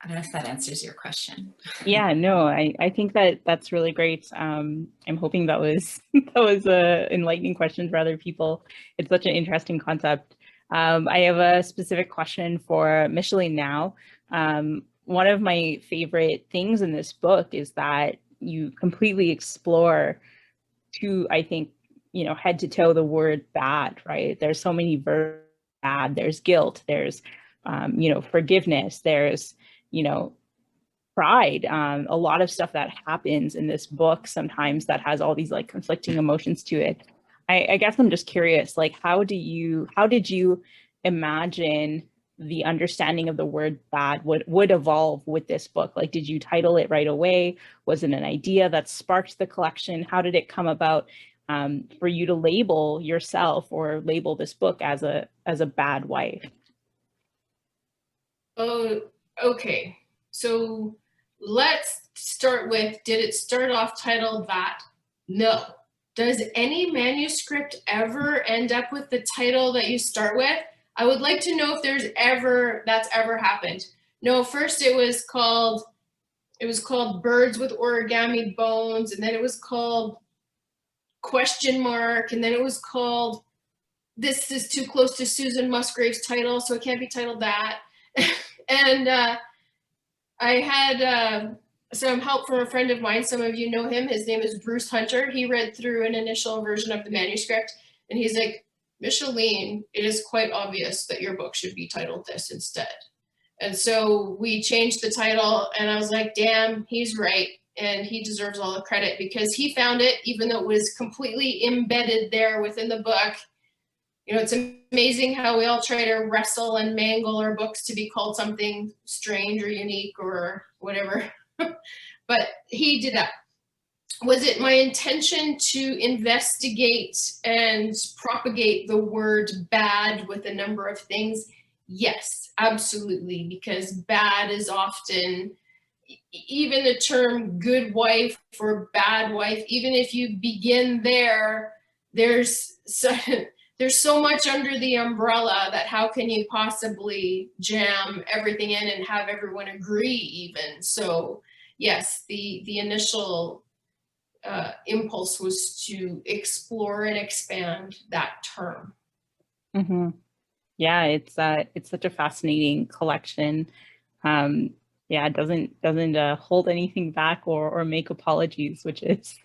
don't know if that answers your question. Yeah, no, I think that's really great. I'm hoping that was that was a enlightening question for other people. It's such an interesting concept. I have a specific question for Micheline now. One of my favorite things in this book is that you completely explore I think, head to toe the word bad, right? There's so many verbs, bad, there's guilt, there's, forgiveness, there's, pride, a lot of stuff that happens in this book sometimes that has all these like conflicting emotions to it. I guess I'm just curious, like, how did you imagine the understanding of the word bad would evolve with this book? Like, did you title it right away? Was it an idea that sparked the collection? How did it come about for you to label yourself or label this book as a bad wife? Oh, okay. So let's start with, did it start off titled that? No. Does any manuscript ever end up with the title that you start with? I would like to know if that's ever happened. No, first it was called Birds with Origami Bones, and then it was called question mark, and then it was called This is Too Close to Susan Musgrave's title, so it can't be titled that. And I had some help from a friend of mine. Some of you know him. His name is Bruce Hunter. He read through an initial version of the manuscript, and he's like, Micheline, it is quite obvious that your book should be titled this instead. And so we changed the title, and I was like, damn, he's right. And he deserves all the credit because he found it, even though it was completely embedded there within the book. It's amazing how we all try to wrestle and mangle our books to be called something strange or unique or whatever. But he did that. Was it my intention to investigate and propagate the word bad with a number of things? Yes, absolutely, because bad is often, even the term good wife or bad wife, even if you begin there, there's so much under the umbrella that how can you possibly jam everything in and have everyone agree even? So yes, the initial impulse was to explore and expand that term. Mm-hmm. Yeah, it's such a fascinating collection. Yeah, it doesn't hold anything back or make apologies, which is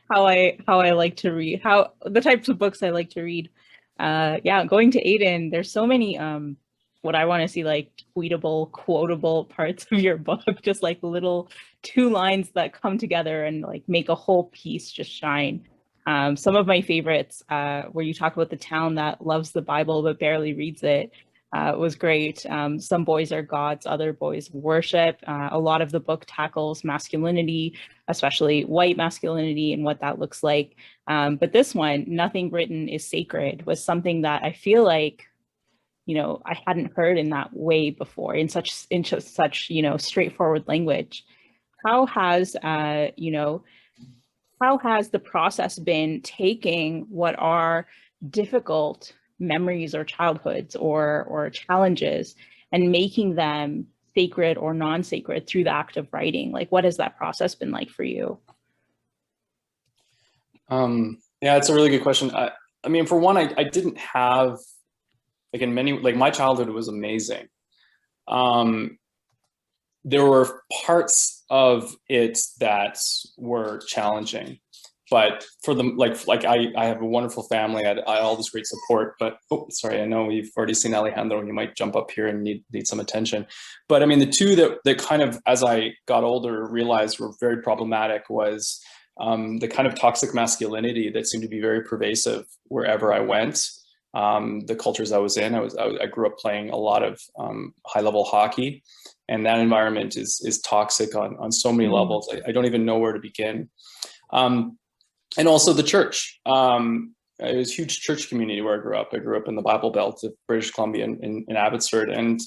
how I like to read, how the types of books I like to read. Yeah, going to Aidan, there's so many what I want to see like tweetable, quotable parts of your book, just like little 2 lines that come together and like make a whole piece just shine. Some of my favorites, where you talk about the town that loves the Bible but barely reads it, was great. Some boys are gods, other boys worship. A lot of the book tackles masculinity, especially white masculinity and what that looks like. But this one, Nothing Written is Sacred, was something that I feel like, I hadn't heard in that way before, in such straightforward language. How has, how has the process been taking what are difficult memories or childhoods or challenges and making them sacred or non-sacred through the act of writing? Like, what has that process been like for you? Yeah, it's a really good question. I mean, for one, I didn't have, like in many, like my childhood was amazing. There were parts of it that were challenging, but for them, like I have a wonderful family. I had all this great support, but sorry, I know we've already seen Alejandro. He might jump up here and need some attention. But I mean, the two that kind of, as I got older, realized were very problematic was the kind of toxic masculinity that seemed to be very pervasive wherever I went. The cultures I was in, I grew up playing a lot of high-level hockey, and that environment is toxic on so many levels. I don't even know where to begin. And also the church. It was a huge church community where I grew up. I grew up in the Bible Belt of British Columbia in Abbotsford, and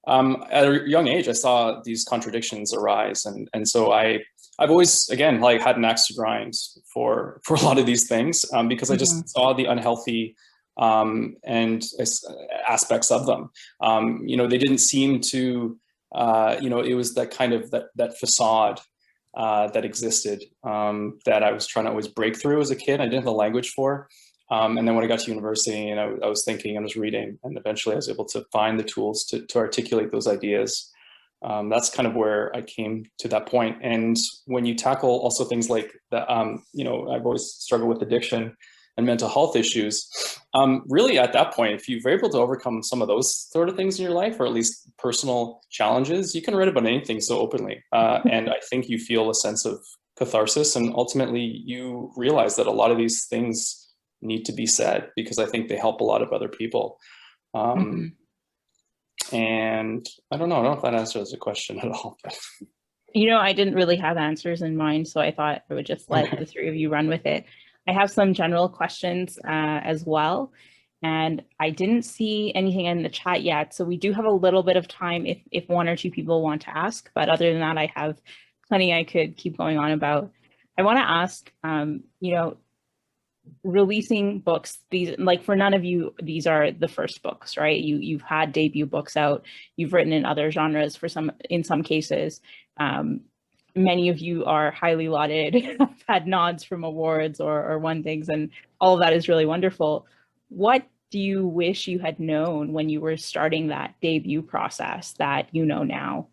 at a young age, I saw these contradictions arise, and so I've always, again, like had an axe to grind for a lot of these things, because I just saw the unhealthy and aspects of them. They didn't seem to, it was that kind of that facade that existed, that I was trying to always break through as a kid. I didn't have the language for. And then when I got to university and I was thinking, I was reading, and eventually I was able to find the tools to articulate those ideas. That's kind of where I came to that point. And when you tackle also things like that, you know, I've always struggled with addiction and mental health issues. Really at that point, if you're able to overcome some of those sort of things in your life, or at least personal challenges, you can write about anything so openly. And I think you feel a sense of catharsis, and ultimately you realize that a lot of these things need to be said, because I think they help a lot of other people. And I don't know if that answers the question at all. You know, I didn't really have answers in mind, so I thought I would just let the three of you run with it. I have some general questions as well, and I didn't see anything in the chat yet, so we do have a little bit of time if one or two people want to ask, but other than that, I have plenty I could keep going on about. I want to ask, you know, releasing books, these, like, for none of you, these are the first books, right? You've had debut books out, you've written in other genres in some cases. Many of you are highly lauded, have had nods from awards or won things, and all of that is really wonderful. What do you wish you had known when you were starting that debut process that you know now?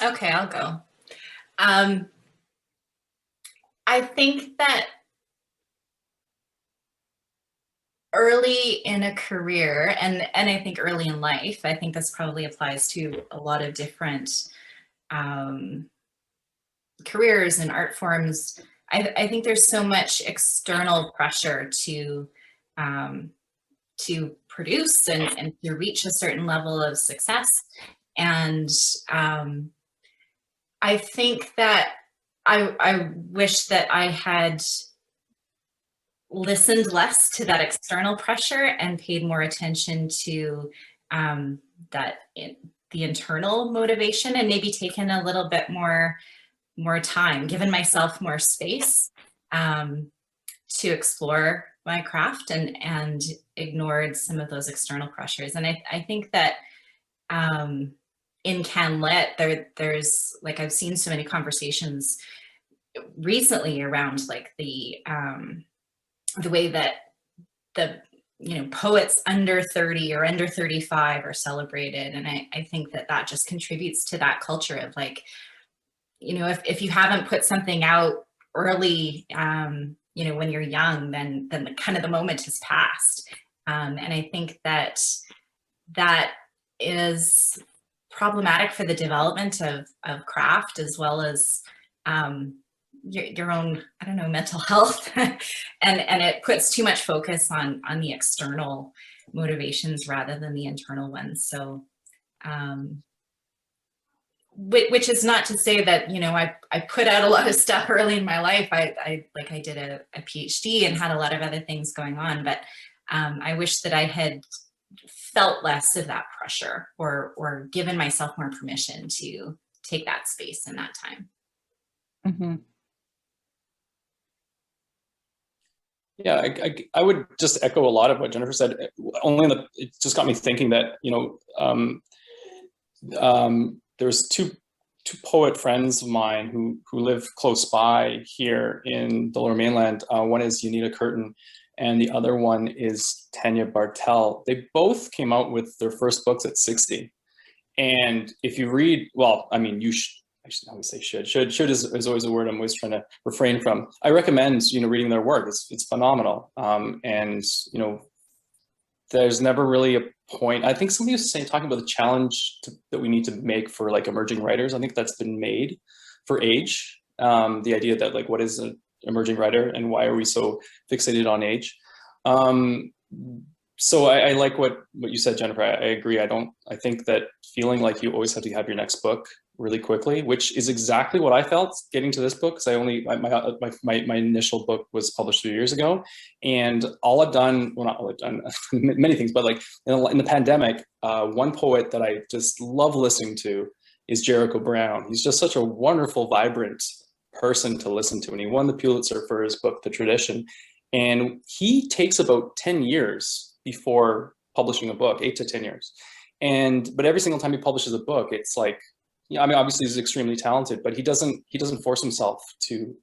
Okay, I'll go. I think that early in a career, and I think early in life, I think this probably applies to a lot of different careers and art forms. I think there's so much external pressure to produce and to reach a certain level of success. And I think that I wish that I had listened less to that external pressure and paid more attention to the internal motivation, and maybe taken a little bit more time, given myself more space to explore my craft, and ignored some of those external pressures. And I think that in CanLit, there's, like, I've seen so many conversations recently around, like, the way that the, you know, poets under 30 or under 35 are celebrated. And I think that just contributes to that culture of, like, you know, if you haven't put something out early, you know, when you're young, then the kind of the moment has passed. And I think that is problematic for the development of craft, as well as your own, I don't know, mental health. and it puts too much focus on the external motivations rather than the internal ones. So which is not to say that, you know, I put out a lot of stuff early in my life. I did a PhD and had a lot of other things going on, but I wish that I had felt less of that pressure, or given myself more permission to take that space in that time. Mm-hmm. Yeah, I would just echo a lot of what Jennifer said. It just got me thinking that, you know, there's two poet friends of mine who live close by here in the Lower Mainland. One is Yanita Curtin, and the other one is Tanya Bartel. They both came out with their first books at 60. And if you read, well, I mean, I should always say should is always a word I'm always trying to refrain from. I recommend, you know, reading their work. It's phenomenal. And, you know, there's never really a point. I think somebody was talking about the challenge that we need to make for, like, emerging writers. I think that's been made for age. The idea that, like, what is an emerging writer and why are we so fixated on age? So I like what you said, Jennifer. I agree. I think that feeling like you always have to have your next book really quickly, which is exactly what I felt getting to this book, because my initial book was published 3 years ago, and all I've done, well, not all I've done, many things, but, like, in the pandemic, one poet that I just love listening to is Jericho Brown. He's just such a wonderful, vibrant person to listen to, and he won the Pulitzer for his book, The Tradition, and he takes about 10 years before publishing a book, 8 to 10 years. But every single time he publishes a book, it's like, I mean, obviously he's extremely talented, but he doesn't force himself to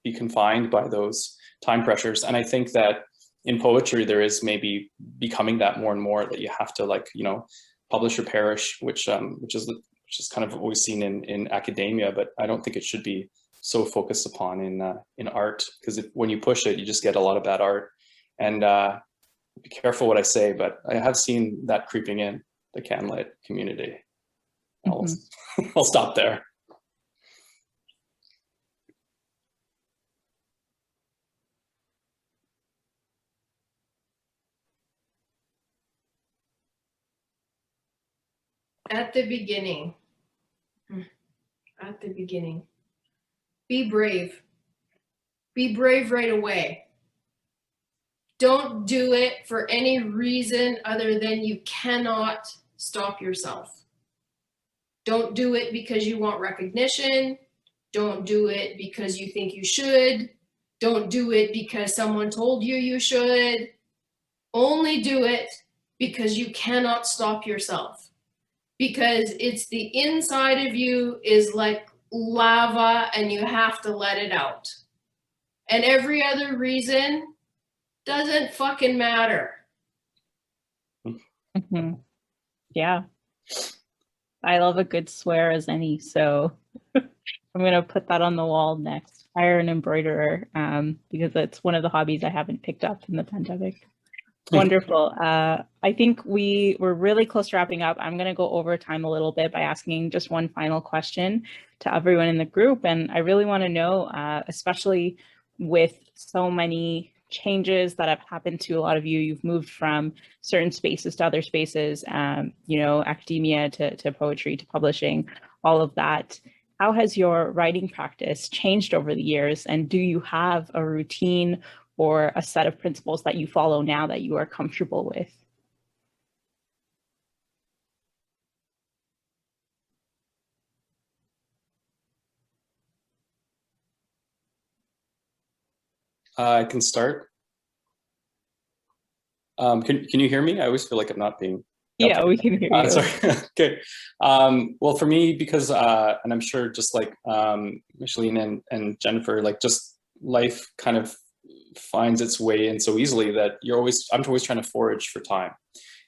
be confined by those time pressures. And I think that in poetry, there is maybe becoming that more and more, that you have to, like, publish or perish, which is kind of always seen in academia, but I don't think it should be so focused upon in art, because when you push it, you just get a lot of bad art. And be careful what I say, but I have seen that creeping in the CanLit community. I'll stop there. At the beginning, be brave. Be brave right away. Don't do it for any reason other than you cannot stop yourself. Don't do it because you want recognition. Don't do it because you think you should. Don't do it because someone told you you should. Only do it because you cannot stop yourself. Because it's the inside of you is like lava and you have to let it out. And every other reason doesn't fucking matter. Yeah. I love a good swear as any, so I'm going to put that on the wall next. Hire an embroiderer, because it's one of the hobbies I haven't picked up in the pandemic. Wonderful. I think we're really close to wrapping up. I'm going to go over time a little bit by asking just one final question to everyone in the group. And I really want to know, especially with so many changes that have happened to a lot of you, you've moved from certain spaces to other spaces, academia to poetry to publishing, all of that. How has your writing practice changed over the years? And do you have a routine or a set of principles that you follow now that you are comfortable with? I can start. Can you hear me? I always feel like I'm not being. Yeah, we can hear you. Sorry. Okay. Well, for me, because and I'm sure just like Micheline and Jennifer, like just life kind of finds its way in so easily that I'm always trying to forage for time.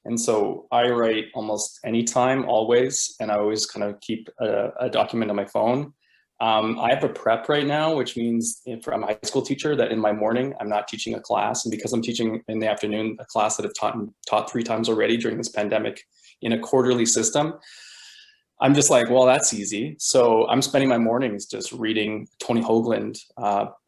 And so I write almost any time, always, and I always kind of keep a document on my phone. I have a prep right now, which means I'm a high school teacher, that in my morning, I'm not teaching a class. And because I'm teaching in the afternoon, a class that I've taught 3 times already during this pandemic in a quarterly system, I'm just like, well, that's easy. So I'm spending my mornings just reading Tony Hoagland,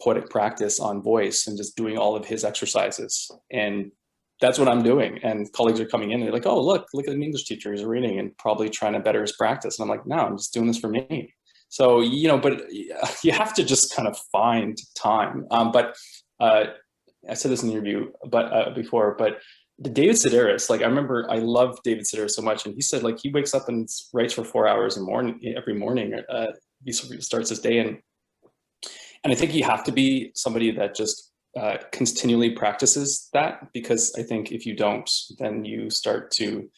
Poetic Practice on Voice, and just doing all of his exercises. And that's what I'm doing. And colleagues are coming in and they're like, oh, look at an English teacher who's reading and probably trying to better his practice. And I'm like, no, I'm just doing this for me. So, but you have to just kind of find time. But I said this in the interview before, but the David Sedaris, like I remember I love David Sedaris so much. And he said like he wakes up and writes for 4 hours every morning. He starts his day. And I think you have to be somebody that just continually practices that, because I think if you don't, then you start to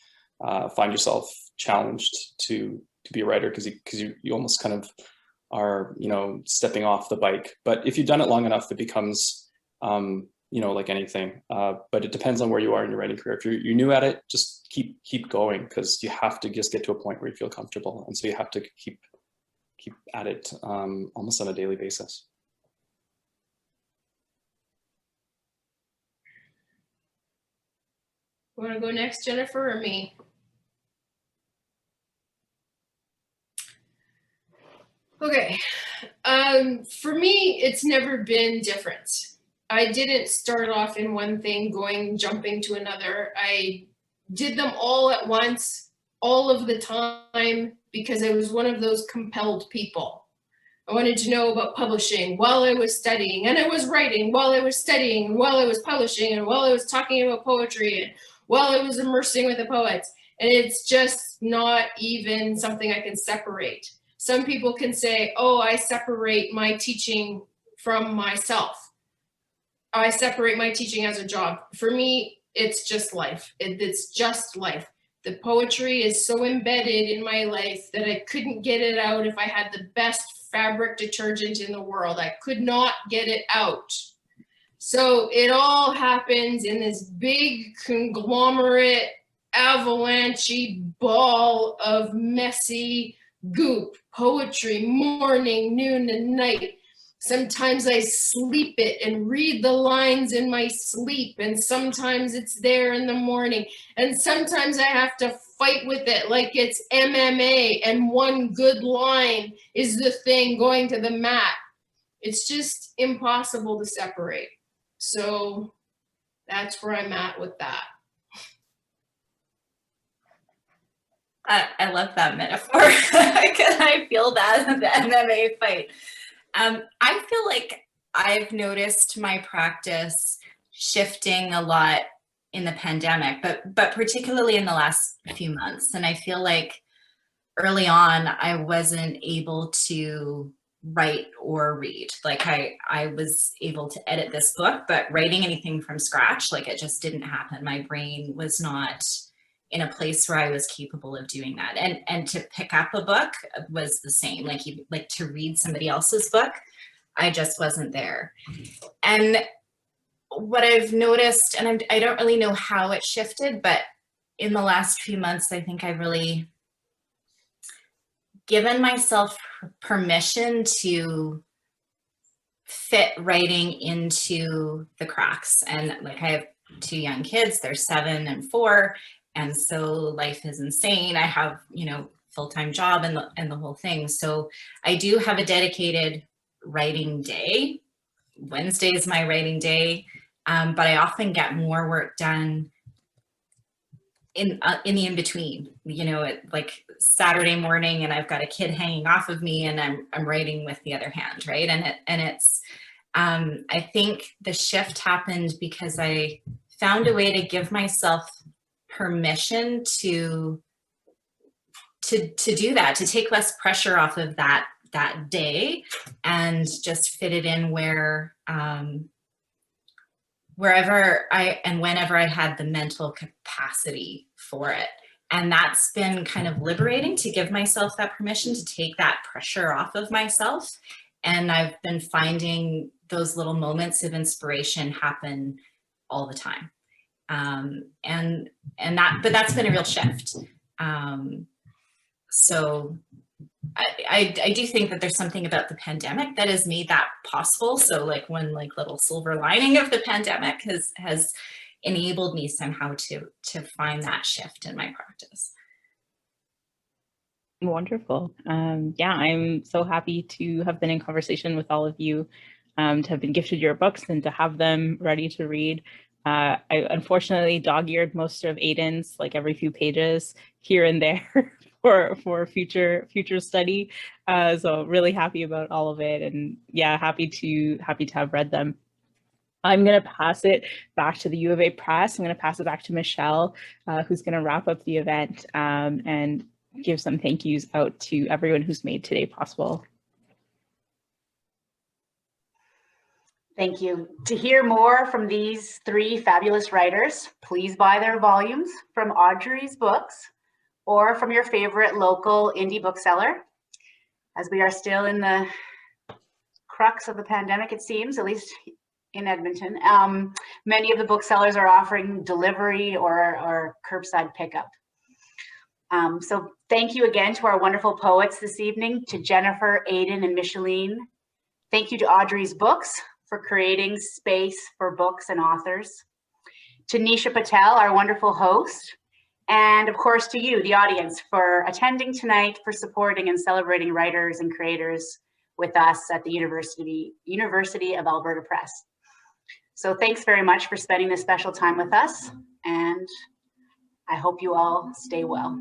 find yourself challenged to be a writer, because you almost kind of are, stepping off the bike. But if you've done it long enough, it becomes, like anything. But it depends on where you are in your writing career. If you're new at it, just keep going, because you have to just get to a point where you feel comfortable. And so you have to keep at it almost on a daily basis. Want to go next, Jennifer, or me? Okay, for me, it's never been different. I didn't start off in one thing, jumping to another. I did them all at once, all of the time, because I was one of those compelled people. I wanted to know about publishing while I was studying, and I was writing while I was studying, while I was publishing, and while I was talking about poetry, and while I was immersing with the poets. And it's just not even something I can separate. Some people can say, oh, I separate my teaching from myself. I separate my teaching as a job. For me, it's just life. It's just life. The poetry is so embedded in my life that I couldn't get it out if I had the best fabric detergent in the world. I could not get it out. So it all happens in this big conglomerate avalanche ball of messy goop, poetry, morning, noon, and night. Sometimes I sleep it and read the lines in my sleep, and sometimes it's there in the morning, and sometimes I have to fight with it like it's MMA, and one good line is the thing going to the mat. It's just impossible to separate. So that's where I'm at with that. I love that metaphor. I feel that, the MMA fight. I feel like I've noticed my practice shifting a lot in the pandemic, but particularly in the last few months. And I feel like early on, I wasn't able to write or read. Like I was able to edit this book, but writing anything from scratch, like it just didn't happen. My brain was not in a place where I was capable of doing that. And to pick up a book was the same, like to read somebody else's book, I just wasn't there. And what I've noticed, and I don't really know how it shifted, but in the last few months, I think I've really given myself permission to fit writing into the cracks. And like I have 2 young kids, they're 7 and 4. And so life is insane. I have, full-time job and the whole thing. So I do have a dedicated writing day. Wednesday is my writing day, but I often get more work done in the in-between, like Saturday morning, and I've got a kid hanging off of me, and I'm writing with the other hand, right? And it's I think the shift happened because I found a way to give myself permission to do that, to take less pressure off of that day, and just fit it in where wherever whenever I had the mental capacity for it. And that's been kind of liberating, to give myself that permission to take that pressure off of myself. And I've been finding those little moments of inspiration happen all the time. But that's been a real shift. So I do think that there's something about the pandemic that has made that possible. So like one little silver lining of the pandemic has enabled me somehow to find that shift in my practice. Wonderful. Yeah, I'm so happy to have been in conversation with all of you, to have been gifted your books and to have them ready to read. I unfortunately dog-eared most of Aidan's, like every few pages here and there for future study. So really happy about all of it, and yeah, happy to have read them. I'm going to pass it back to the U of A Press. I'm going to pass it back to Michelle, who's going to wrap up the event and give some thank yous out to everyone who's made today possible. Thank you. To hear more from these 3 fabulous writers, please buy their volumes from Audrey's Books or from your favorite local indie bookseller. As we are still in the crux of the pandemic, it seems, at least in Edmonton, many of the booksellers are offering delivery or curbside pickup. So thank you again to our wonderful poets this evening, to Jennifer, Aidan, and Micheline. Thank you to Audrey's Books for creating space for books and authors. To Nisha Patel, our wonderful host. And of course to you, the audience, for attending tonight, for supporting and celebrating writers and creators with us at the University of Alberta Press. So thanks very much for spending this special time with us, and I hope you all stay well.